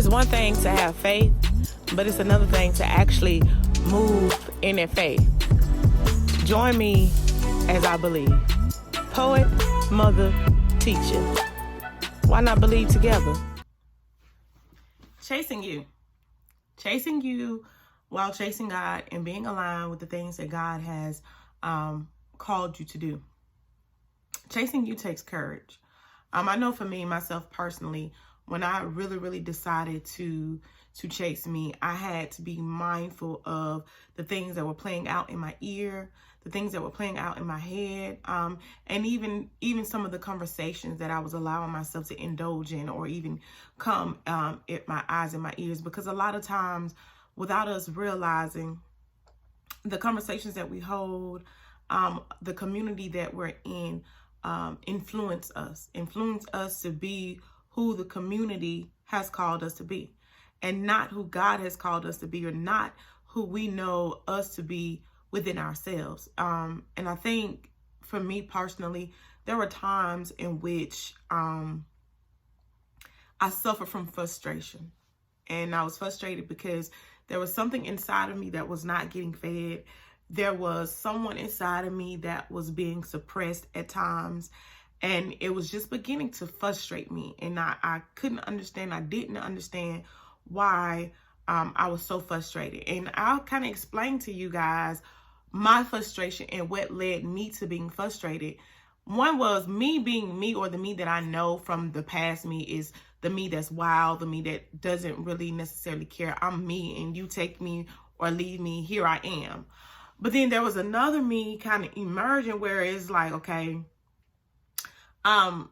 It's one thing to have faith, but it's another thing to actually move in that faith. Join me as I believe. Poet, mother, teacher. Why not believe together? Chasing you. Chasing you while chasing God and being aligned with the things that God has called you to do. Chasing you takes courage. I know for me, myself personally, when I really decided to chase me, I had to be mindful of the things that were playing out in my ear, the things that were playing out in my head, and even some of the conversations that I was allowing myself to indulge in or even come at my eyes and my ears. Because a lot of times, without us realizing, the conversations that we hold, the community that we're in, influence us to be who the community has called us to be, and not who God has called us to be, or not who we know us to be within ourselves. And I think for me personally, there were times in which I suffered from frustration, and I was frustrated because there was something inside of me that was not getting fed. There was someone inside of me that was being suppressed at times, and it was just beginning to frustrate me. And I couldn't understand. I didn't understand why I was so frustrated. And I'll kind of explain to you guys my frustration and what led me to being frustrated. One was me being me, or the me that I know from the past me is the me that's wild, the me that doesn't really necessarily care. I'm me, and you take me or leave me, here I am. But then there was another me kind of emerging where it's like, okay,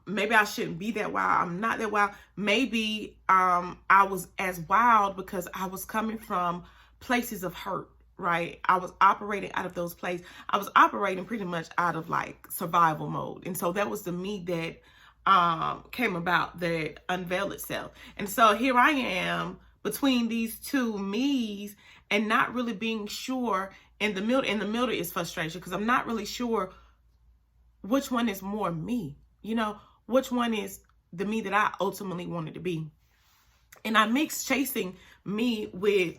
maybe I shouldn't be that wild. I'm not that wild. Maybe I was as wild because I was coming from places of hurt, right? I was operating out of those places. I was operating pretty much out of like survival mode. And so that was the me that came about, that unveiled itself. And so here I am between these two me's and not really being sure. In the middle is frustration, because I'm not really sure which one is more me. You know, which one is the me that I ultimately wanted to be. And I mix chasing me with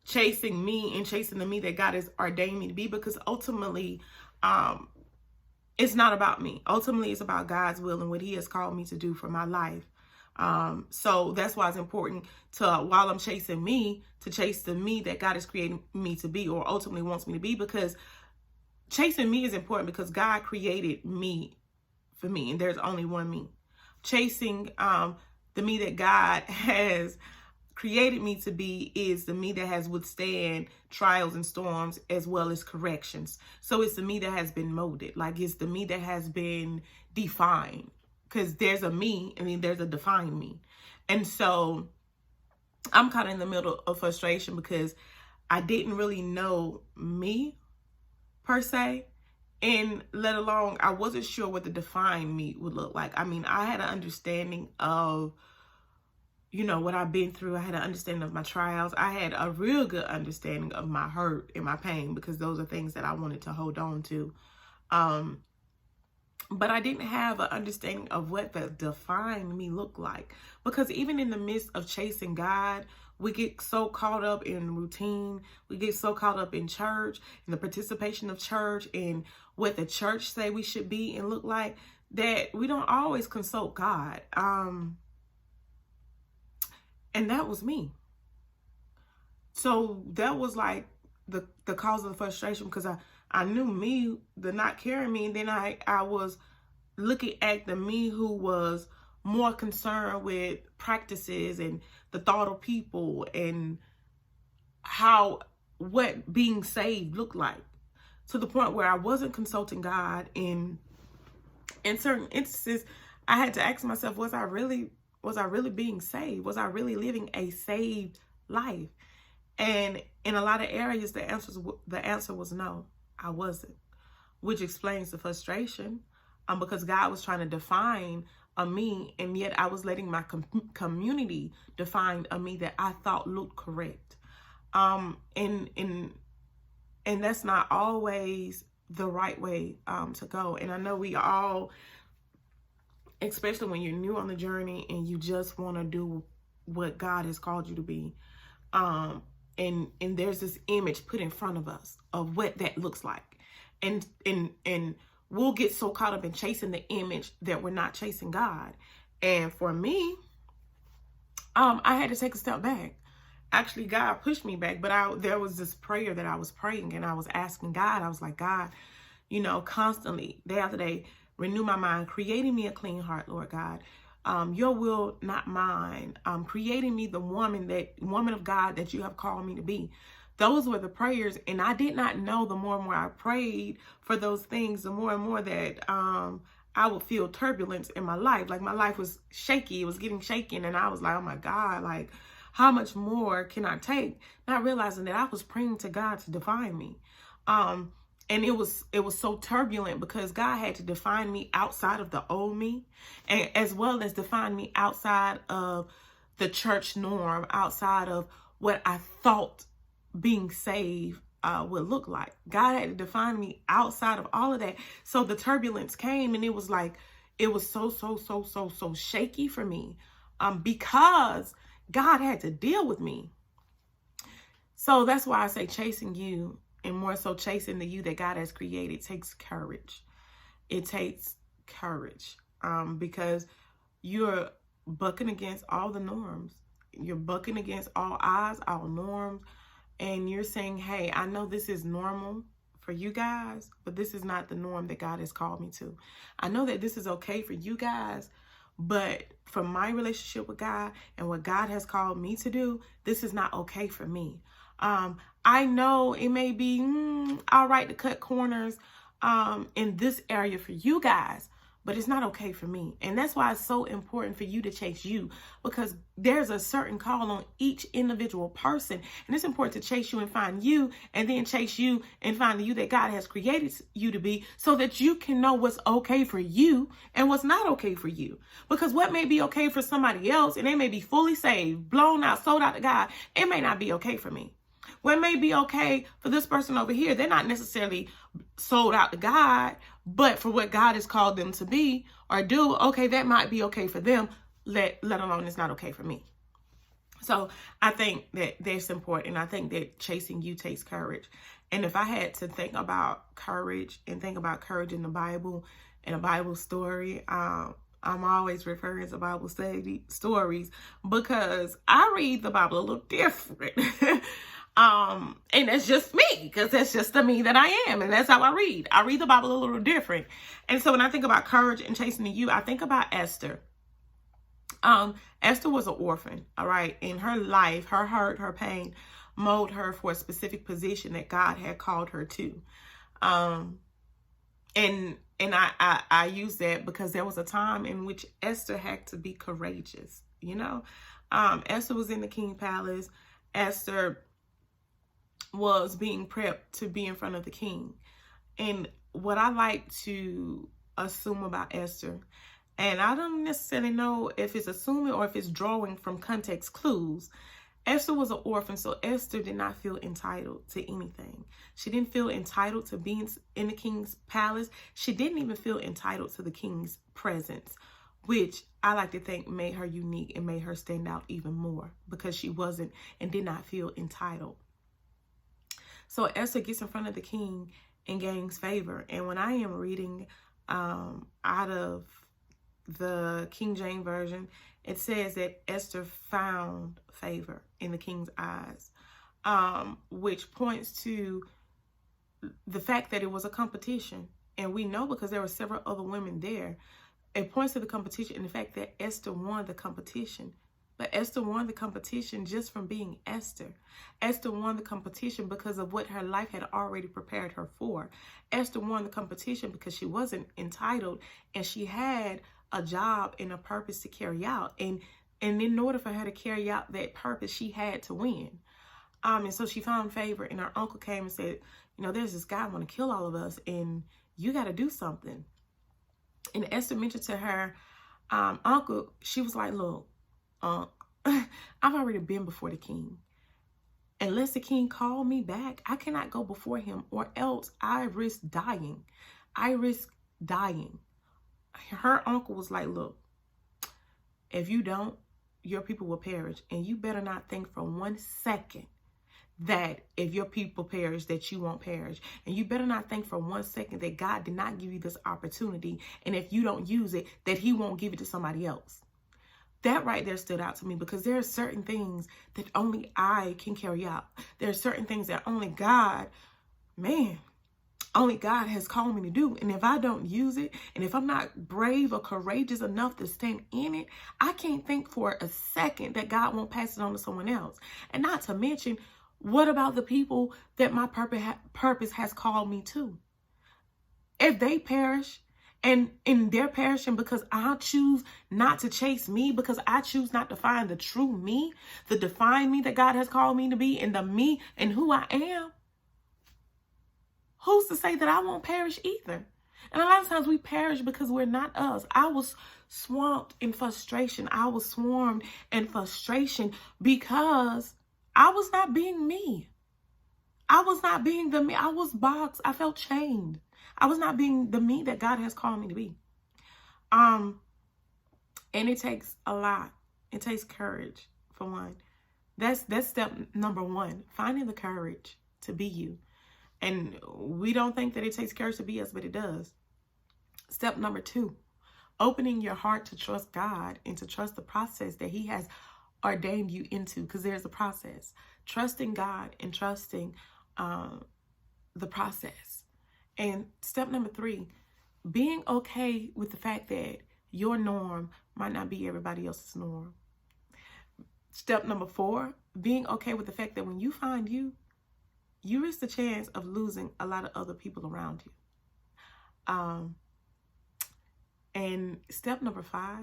chasing me and chasing the me that God has ordained me to be, because ultimately, it's not about me. Ultimately, it's about God's will and what He has called me to do for my life. So that's why it's important to, while I'm chasing me, to chase the me that God has created me to be, or ultimately wants me to be, because chasing me is important because God created me for me, and there's only one me. Chasing the me that God has created me to be is the me that has withstand trials and storms as well as corrections. So it's the me that has been molded, like it's the me that has been defined, because there's a me, I mean, there's a defined me. And so I'm kind of in the middle of frustration because I didn't really know me per se. And let alone, I wasn't sure what the defined me would look like. I mean, I had an understanding of, you know, what I've been through. I had an understanding of my trials. I had a real good understanding of my hurt and my pain, because those are things that I wanted to hold on to. But I didn't have an understanding of what the defined me looked like. Because even in the midst of chasing God, we get so caught up in routine. We get so caught up in church, in the participation of church, and what the church say we should be and look like, that we don't always consult God. And that was me. So that was like the cause of the frustration, because I knew me, the not caring me, and then I was looking at the me who was more concerned with practices and the thought of people and what being saved looked like, to the point where I wasn't consulting God. In certain instances, I had to ask myself, was I really being saved? Was I really living a saved life? And in a lot of areas, the answer was no, I wasn't, which explains the frustration, because God was trying to define a me, and yet I was letting my community define a me that I thought looked correct. And that's not always the right way to go. And I know we all, especially when you're new on the journey and you just want to do what God has called you to be. And there's this image put in front of us of what that looks like. And we'll get so caught up in chasing the image that we're not chasing God. And for me, I had to take a step back. Actually, God pushed me back, but there was this prayer that I was praying, and I was asking God. I was like, God, you know, constantly, day after day, renew my mind, creating me a clean heart, Lord God. Your will, not mine. Creating me the woman of God that you have called me to be. Those were the prayers, and I did not know, the more and more I prayed for those things, the more and more that I would feel turbulence in my life. Like my life was shaky. It was getting shaken. And I was like, oh my God, like how much more can I take? Not realizing that I was praying to God to define me. And it was so turbulent because God had to define me outside of the old me, and as well as define me outside of the church norm, outside of what I thought being saved would look like. God had to define me outside of all of that. So the turbulence came, and it was like, it was so shaky for me because God had to deal with me. So that's why I say chasing you, and more so chasing the you that God has created, takes courage. It takes courage because you're bucking against all the norms. You're bucking against all odds, all norms. And you're saying, hey, I know this is normal for you guys, but this is not the norm that God has called me to. I know that this is okay for you guys, but for my relationship with God and what God has called me to do, this is not okay for me. I know it may be all right to cut corners in this area for you guys, but it's not okay for me. And that's why it's so important for you to chase you, because there's a certain call on each individual person. And it's important to chase you and find you, and then chase you and find the you that God has created you to be, so that you can know what's okay for you and what's not okay for you. Because what may be okay for somebody else, and they may be fully saved, blown out, sold out to God, it may not be okay for me. What may be okay for this person over here, they're not necessarily sold out to God, but for what God has called them to be or do, okay, that might be okay for them, let alone it's not okay for me. So I think that that's important. I think that chasing you takes courage. And if I had to think about courage and think about courage in the Bible and a Bible story, I'm always referring to Bible stories because I read the Bible a little different. And that's just me, because that's just the me that I am. And that's how I read. I read the Bible a little different. And so when I think about courage and chasing the you, I think about Esther. Esther was an orphan, all right? In her life, her hurt, her pain molded her for a specific position that God had called her to. And I use that because there was a time in which Esther had to be courageous, you know? Esther was in the king's palace. Esther was being prepped to be in front of the king. And what I like to assume about Esther, and I don't necessarily know if it's assuming or if it's drawing from context clues, Esther was an orphan, so Esther did not feel entitled to anything. She didn't feel entitled to being in the king's palace. She didn't even feel entitled to the king's presence, which I like to think made her unique and made her stand out even more, because she wasn't and did not feel entitled. So Esther gets in front of the king and gains favor. And when I am reading out of the King James Version, it says that Esther found favor in the king's eyes, which points to the fact that it was a competition. And we know because there were several other women there. It points to the competition and the fact that Esther won the competition. But Esther won the competition just from being Esther. Esther won the competition because of what her life had already prepared her for. Esther won the competition because she wasn't entitled and she had a job and a purpose to carry out. And in order for her to carry out that purpose, she had to win. And so she found favor, and her uncle came and said, you know, there's this guy want to kill all of us and you got to do something. And Esther mentioned to her uncle, she was like, look, I've already been before the king. Unless the king called me back, I cannot go before him, or else I risk dying. I risk dying. Her uncle was like, look, if you don't, your people will perish. And you better not think for 1 second that if your people perish, that you won't perish. And you better not think for 1 second that God did not give you this opportunity. And if you don't use it, that he won't give it to somebody else. That right there stood out to me, because there are certain things that only I can carry out. There are certain things that only God has called me to do. And if I don't use it, and if I'm not brave or courageous enough to stand in it, I can't think for a second that God won't pass it on to someone else. And not to mention, what about the people that my purpose has called me to? If they perish, and they're perishing because I choose not to chase me, because I choose not to find the true me, the defined me that God has called me to be, and the me and who I am, who's to say that I won't perish either? And a lot of times we perish because we're not us. I was swamped in frustration. I was swarmed in frustration because I was not being me. I was not being the me. I was boxed. I felt chained. I was not being the me that God has called me to be. And it takes a lot. It takes courage, for one. That's step number 1, finding the courage to be you. And we don't think that it takes courage to be us, but it does. Step number 2, opening your heart to trust God and to trust the process that he has ordained you into, because there's a process. Trusting God and trusting the process. And step number 3, being okay with the fact that your norm might not be everybody else's norm. Step number 4, being okay with the fact that when you find you risk the chance of losing a lot of other people around you. And step number 5,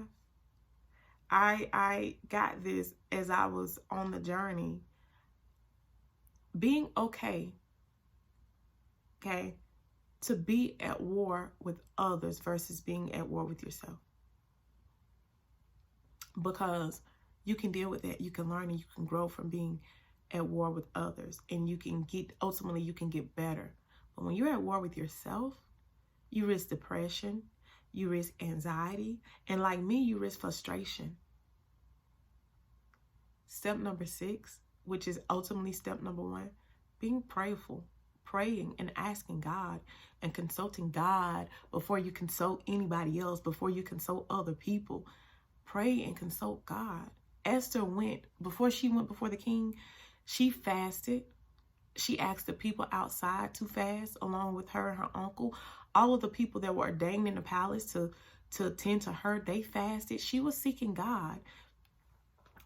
I got this as I was on the journey. Being okay, to be at war with others versus being at war with yourself. Because you can deal with that. You can learn and you can grow from being at war with others. And ultimately you can get better. But when you're at war with yourself, you risk depression, you risk anxiety, and like me, you risk frustration. Step number 6, which is ultimately step number 1, being prayerful. Praying and asking God and consulting God before you consult anybody else, before you consult other people. Pray and consult God. Esther before she went before the king, she fasted. She asked the people outside to fast along with her and her uncle. All of the people that were ordained in the palace to attend to her, they fasted. She was seeking God.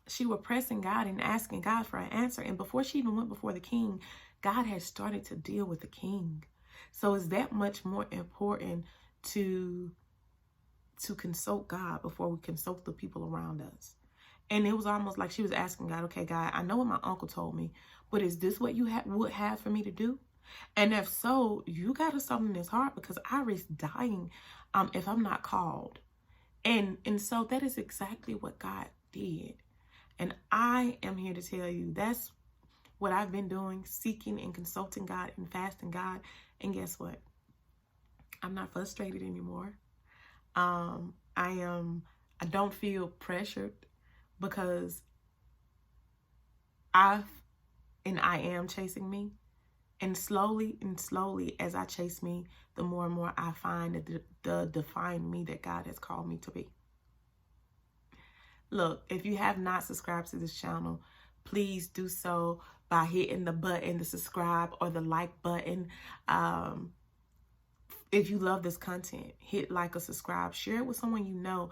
She was pressing God and asking God for an answer. And before she even went before the king, God had started to deal with the king. So it's that much more important to consult God before we consult the people around us. And it was almost like she was asking God, okay, God, I know what my uncle told me, but is this what you would have for me to do? And if so, you got to soften his heart, because I risk dying if I'm not called. And so that is exactly what God did. And I am here to tell you that's what I've been doing, seeking and consulting God and fasting God. And guess what? I'm not frustrated anymore. I don't feel pressured, because I am chasing me. And slowly as I chase me, the more and more I find the defined me that God has called me to be. Look, if you have not subscribed to this channel, please do so by hitting the button, the subscribe or the like button. If you love this content, hit like or subscribe. Share it with someone you know.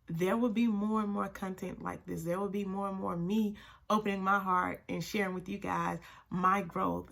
There will be more and more content like this. There will be more and more me opening my heart and sharing with you guys my growth